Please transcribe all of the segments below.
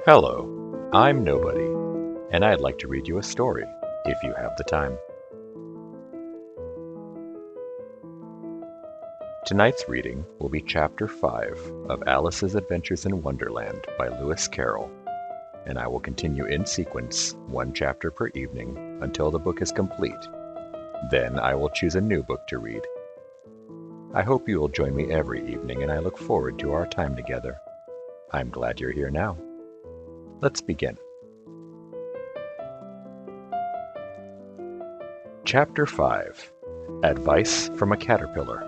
Hello, I'm Nobody, and I'd like to read you a story, if you have the time. Tonight's reading will be Chapter 5 of Alice's Adventures in Wonderland by Lewis Carroll, and I will continue in sequence, one chapter per evening, until the book is complete. Then I will choose a new book to read. I hope you will join me every evening, and I look forward to our time together. I'm glad you're here now. Let's begin. Chapter 5 Advice from a Caterpillar.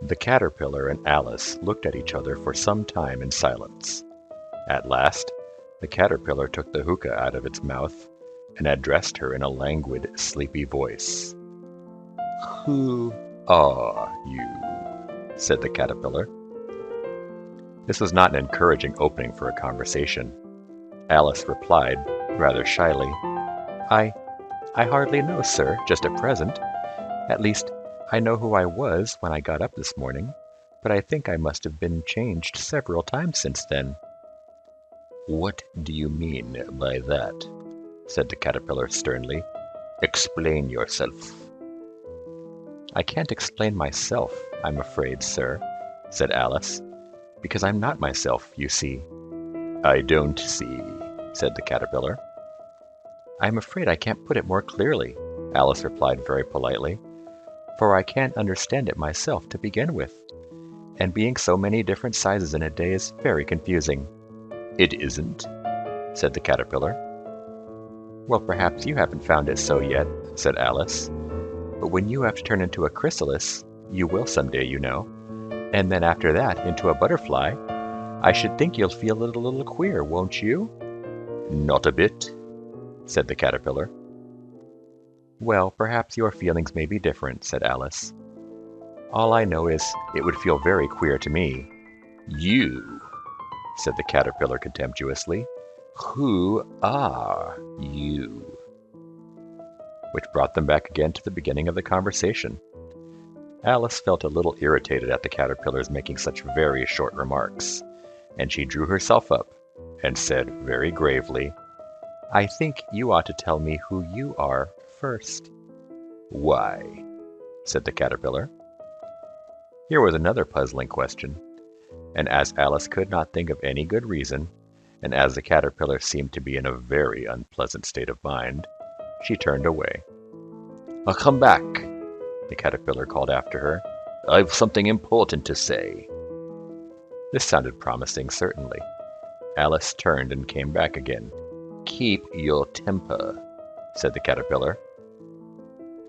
The caterpillar and Alice looked at each other for some time in silence. At last, the caterpillar took the hookah out of its mouth and addressed her in a languid, sleepy voice. "Who are you?" said the caterpillar. This was not an encouraging opening for a conversation. Alice replied, rather shyly, I hardly know, sir, just at present. At least, I know who I was when I got up this morning, but I think I must have been changed several times since then." "What do you mean by that?" said the caterpillar sternly. "Explain yourself." "I can't explain myself, I'm afraid, sir," said Alice, "because I'm not myself, you see." "I don't see," said the caterpillar. "I'm afraid I can't put it more clearly," Alice replied very politely, "for I can't understand it myself to begin with, and being so many different sizes in a day is very confusing." "It isn't," said the caterpillar. "Well, perhaps you haven't found it so yet," said Alice, "but when you have to turn into a chrysalis, you will someday, you know, and then after that into a butterfly, I should think you'll feel it a little queer, won't you?" "Not a bit," said the caterpillar. "Well, perhaps your feelings may be different," said Alice. "All I know is it would feel very queer to me." "You," said the caterpillar contemptuously. "Who are you?" Which brought them back again to the beginning of the conversation. Alice felt a little irritated at the caterpillar's making such very short remarks, and she drew herself up and said very gravely, "I think you ought to tell me who you are first." "Why?" said the caterpillar. Here was another puzzling question, and as Alice could not think of any good reason, and as the caterpillar seemed to be in a very unpleasant state of mind, she turned away. "Come back," the caterpillar called after her. "I've something important to say." This sounded promising, certainly. Alice turned and came back again. "Keep your temper," said the caterpillar.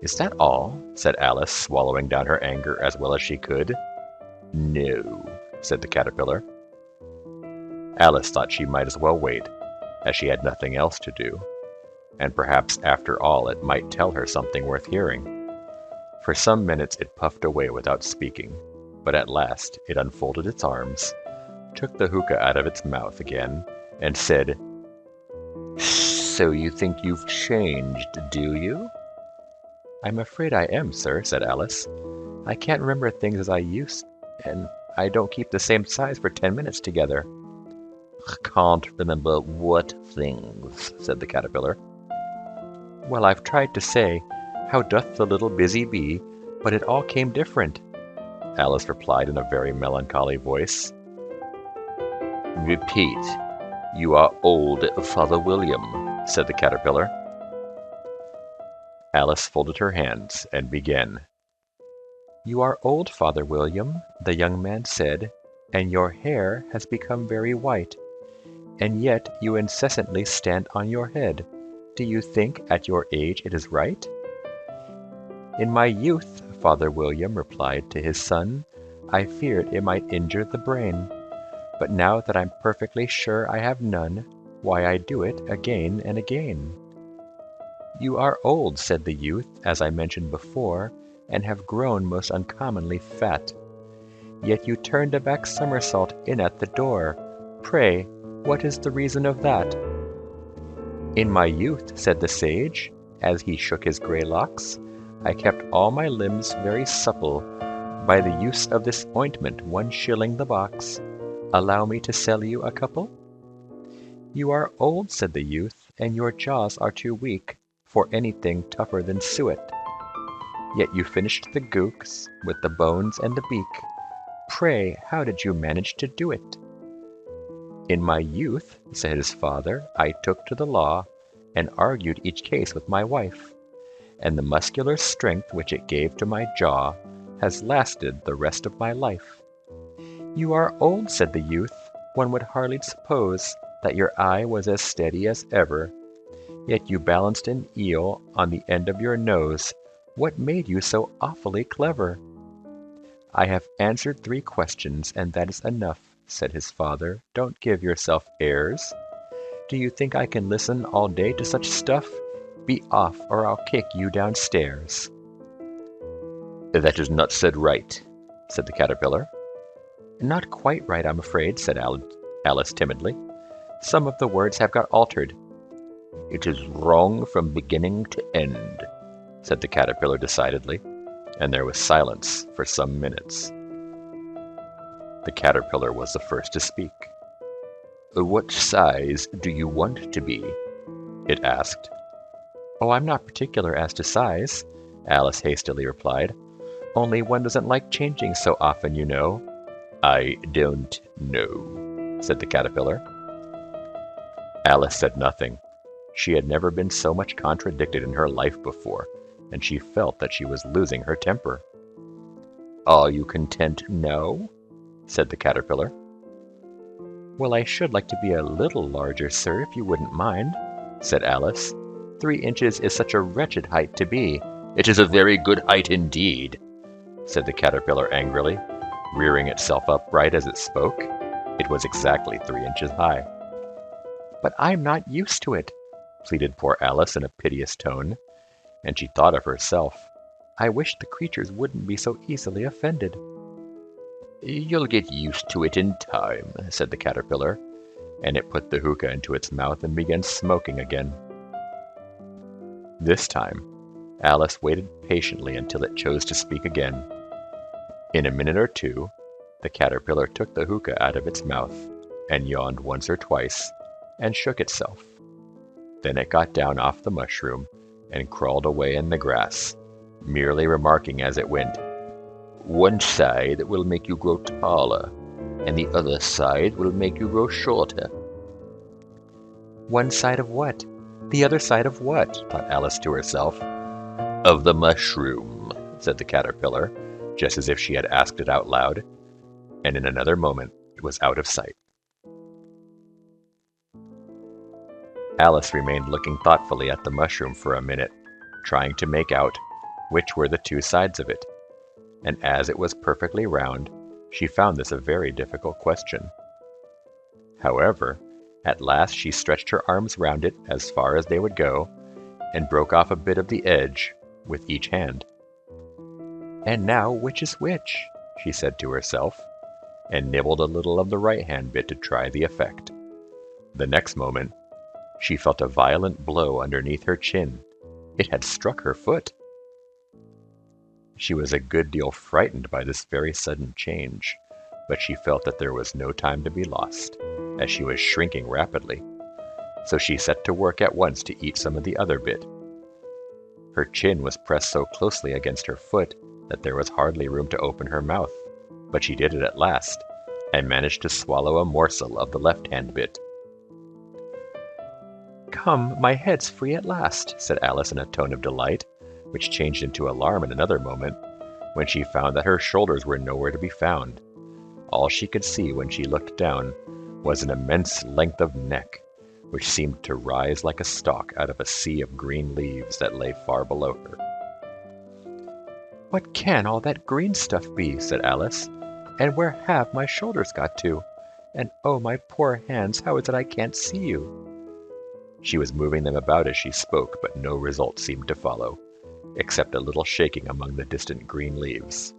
"Is that all?" said Alice, swallowing down her anger as well as she could. "No," said the caterpillar. Alice thought she might as well wait, as she had nothing else to do, and perhaps after all it might tell her something worth hearing. For some minutes it puffed away without speaking, but at last it unfolded its arms, took the hookah out of its mouth again, and said, "So you think you've changed, do you?" "I'm afraid I am, sir," said Alice. "I can't remember things as I used, and I don't keep the same size for 10 minutes together." "Can't remember what things?" said the caterpillar. "Well, I've tried to say, 'How doth the little busy bee?' but it all came different," Alice replied in a very melancholy voice. "Repeat. You are old, Father William," said the caterpillar. Alice folded her hands and began. "You are old, Father William," the young man said, "and your hair has become very white, and yet you incessantly stand on your head. Do you think at your age it is right?" "In my youth," Father William replied to his son, "I feared it might injure the brain. But now that I'm perfectly sure I have none, why I do it again and again." "You are old," said the youth, "as I mentioned before, and have grown most uncommonly fat. Yet you turned a back somersault in at the door. Pray, what is the reason of that?" "In my youth," said the sage, as he shook his grey locks, "I kept all my limbs very supple by the use of this ointment, 1 shilling the box. Allow me to sell you a couple?" "You are old," said the youth, "and your jaws are too weak for anything tougher than suet. Yet you finished the goose with the bones and the beak. Pray, how did you manage to do it?" "In my youth," said his father, "I took to the law and argued each case with my wife, and the muscular strength which it gave to my jaw has lasted the rest of my life." "You are old," said the youth. "One would hardly suppose that your eye was as steady as ever. Yet you balanced an eel on the end of your nose. What made you so awfully clever?" "I have answered 3 questions, and that is enough," said his father. "Don't give yourself airs. Do you think I can listen all day to such stuff? Be off, or I'll kick you downstairs." "That is not said right," said the caterpillar. "Not quite right, I'm afraid," said Alice timidly. "Some of the words have got altered." "It is wrong from beginning to end," said the caterpillar decidedly, and there was silence for some minutes. The caterpillar was the first to speak. "What size do you want to be?" it asked. "Oh, I'm not particular as to size," Alice hastily replied. "Only one doesn't like changing so often, you know." "I don't know," said the caterpillar. Alice said nothing. She had never been so much contradicted in her life before, and she felt that she was losing her temper. "Are you content now?" said the caterpillar. "Well, I should like to be a little larger, sir, if you wouldn't mind," said Alice. 3 inches is such a wretched height to be." "It is a very good height indeed," said the caterpillar angrily, rearing itself upright as it spoke. It was exactly 3 inches high. "But I'm not used to it," pleaded poor Alice in a piteous tone, and she thought of herself. "I wish the creatures wouldn't be so easily offended." "You'll get used to it in time," said the caterpillar, and it put the hookah into its mouth and began smoking again. This time, Alice waited patiently until it chose to speak again. In a minute or 2, the caterpillar took the hookah out of its mouth and yawned once or twice and shook itself. Then it got down off the mushroom and crawled away in the grass, merely remarking as it went, "One side will make you grow taller, and the other side will make you grow shorter." "One side of what? The other side of what?" thought Alice to herself. "Of the mushroom," said the caterpillar, just as if she had asked it out loud, and in another moment it was out of sight. Alice remained looking thoughtfully at the mushroom for a minute, trying to make out which were the 2 sides of it, and as it was perfectly round, she found this a very difficult question. However, at last she stretched her arms round it as far as they would go, and broke off a bit of the edge with each hand. "And now which is which?" she said to herself, and nibbled a little of the right-hand bit to try the effect. The next moment, she felt a violent blow underneath her chin. It had struck her foot. She was a good deal frightened by this very sudden change, but she felt that there was no time to be lost, as she was shrinking rapidly. So she set to work at once to eat some of the other bit. Her chin was pressed so closely against her foot that there was hardly room to open her mouth, but she did it at last, and managed to swallow a morsel of the left-hand bit. "Come, my head's free at last," said Alice in a tone of delight, which changed into alarm in another moment, when she found that her shoulders were nowhere to be found. All she could see when she looked down was an immense length of neck, which seemed to rise like a stalk out of a sea of green leaves that lay far below her. "What can all that green stuff be?" said Alice. "And where have my shoulders got to? And oh, my poor hands, how is it I can't see you?" She was moving them about as she spoke, but no result seemed to follow, except a little shaking among the distant green leaves.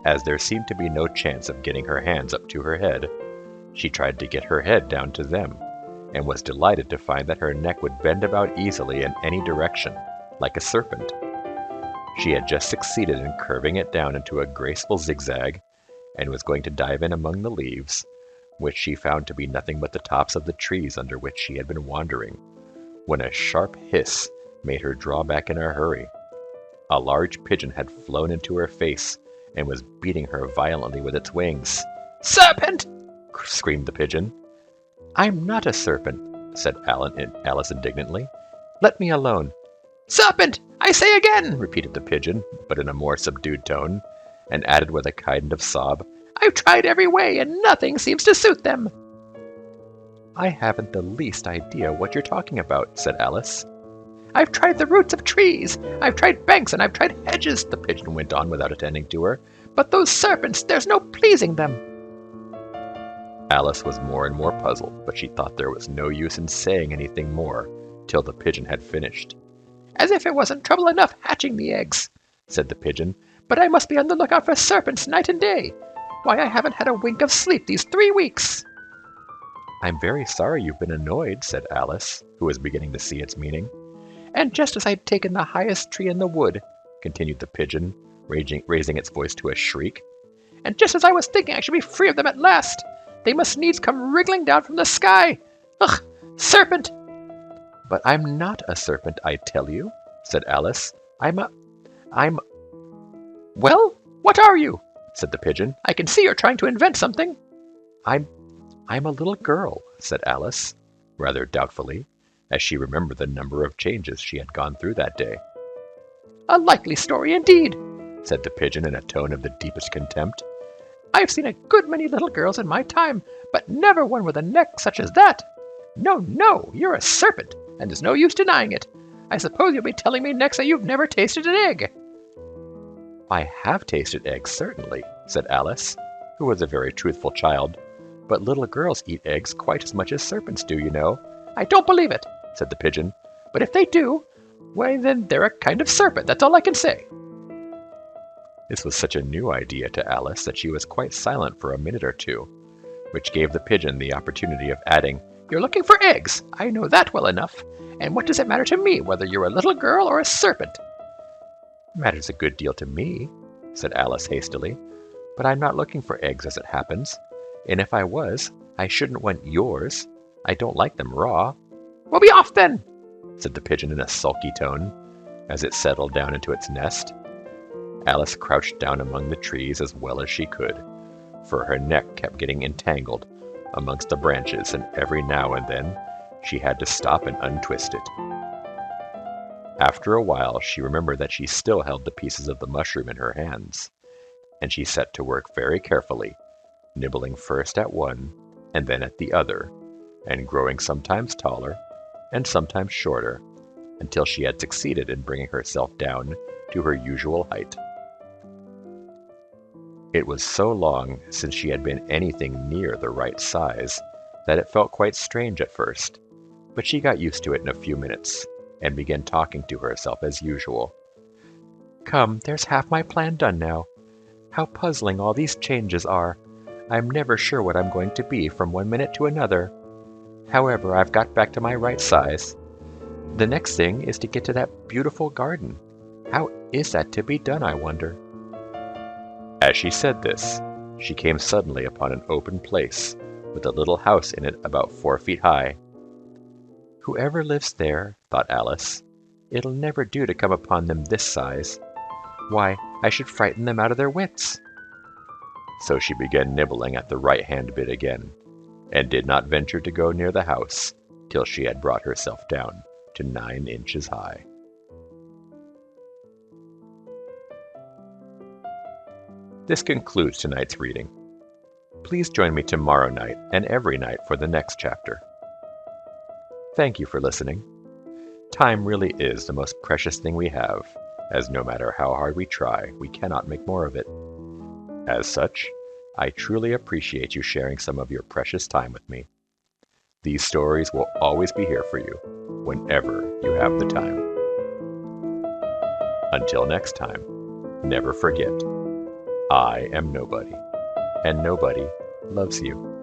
As there seemed to be no chance of getting her hands up to her head, she tried to get her head down to them, and was delighted to find that her neck would bend about easily in any direction, like a serpent. She had just succeeded in curving it down into a graceful zigzag and was going to dive in among the leaves, which she found to be nothing but the tops of the trees under which she had been wandering, when a sharp hiss made her draw back in a hurry. A large pigeon had flown into her face and was beating her violently with its wings. "Serpent!" screamed the pigeon. "I'm not a serpent," said Alice indignantly. "Let me alone." "Serpent, I say again!" repeated the pigeon, but in a more subdued tone, and added with a kind of sob, "I've tried every way, and nothing seems to suit them." "I haven't the least idea what you're talking about," said Alice. "I've tried the roots of trees, I've tried banks, and I've tried hedges," the pigeon went on without attending to her. "But those serpents, there's no pleasing them." Alice was more and more puzzled, but she thought there was no use in saying anything more till the pigeon had finished. "As if it wasn't trouble enough hatching the eggs," said the pigeon, "but I must be on the lookout for serpents night and day. Why, I haven't had a wink of sleep these 3 weeks." "I'm very sorry you've been annoyed," said Alice, who was beginning to see its meaning. "And just as I'd taken the highest tree in the wood," continued the pigeon, raising its voice to a shriek, "and just as I was thinking I should be free of them at last, they must needs come wriggling down from the sky. Ugh! Serpent!" "But I'm not a serpent, I tell you," said Alice. I'm... "Well, what are you?" said the pigeon. "I can see you're trying to invent something." I'm a little girl," said Alice, rather doubtfully, as she remembered the number of changes she had gone through that day. "A likely story indeed," said the pigeon in a tone of the deepest contempt. "I've seen a good many little girls in my time, but never one with a neck such as that. No, no, you're a serpent, and there's no use denying it. I suppose you'll be telling me next that you've never tasted an egg." "I have tasted eggs, certainly," said Alice, who was a very truthful child. "But little girls eat eggs quite as much as serpents do, you know." "I don't believe it," said the pigeon. "But if they do, why then they're a kind of serpent, that's all I can say." This was such a new idea to Alice that she was quite silent for a minute or two, which gave the pigeon the opportunity of adding, "You're looking for eggs, I know that well enough, and what does it matter to me whether you're a little girl or a serpent?" "Matters a good deal to me," said Alice hastily, "but I'm not looking for eggs as it happens, and if I was, I shouldn't want yours. I don't like them raw." "Well, be off then," said the pigeon in a sulky tone, as it settled down into its nest. Alice crouched down among the trees as well as she could, for her neck kept getting entangled amongst the branches, and every now and then she had to stop and untwist it. After a while she remembered that she still held the pieces of the mushroom in her hands, and she set to work very carefully, nibbling first at one and then at the other, and growing sometimes taller and sometimes shorter, until she had succeeded in bringing herself down to her usual height. It was so long since she had been anything near the right size that it felt quite strange at first, but she got used to it in a few minutes, and began talking to herself as usual. "Come, there's half my plan done now. How puzzling all these changes are. I'm never sure what I'm going to be from one minute to another. However, I've got back to my right size. The next thing is to get to that beautiful garden. How is that to be done, I wonder?" As she said this, she came suddenly upon an open place, with a little house in it about 4 feet high. "Whoever lives there," thought Alice, "it'll never do to come upon them this size. Why, I should frighten them out of their wits." So she began nibbling at the right-hand bit again, and did not venture to go near the house till she had brought herself down to 9 inches high. This concludes tonight's reading. Please join me tomorrow night and every night for the next chapter. Thank you for listening. Time really is the most precious thing we have, as no matter how hard we try, we cannot make more of it. As such, I truly appreciate you sharing some of your precious time with me. These stories will always be here for you, whenever you have the time. Until next time, never forget, I am nobody, and nobody loves you.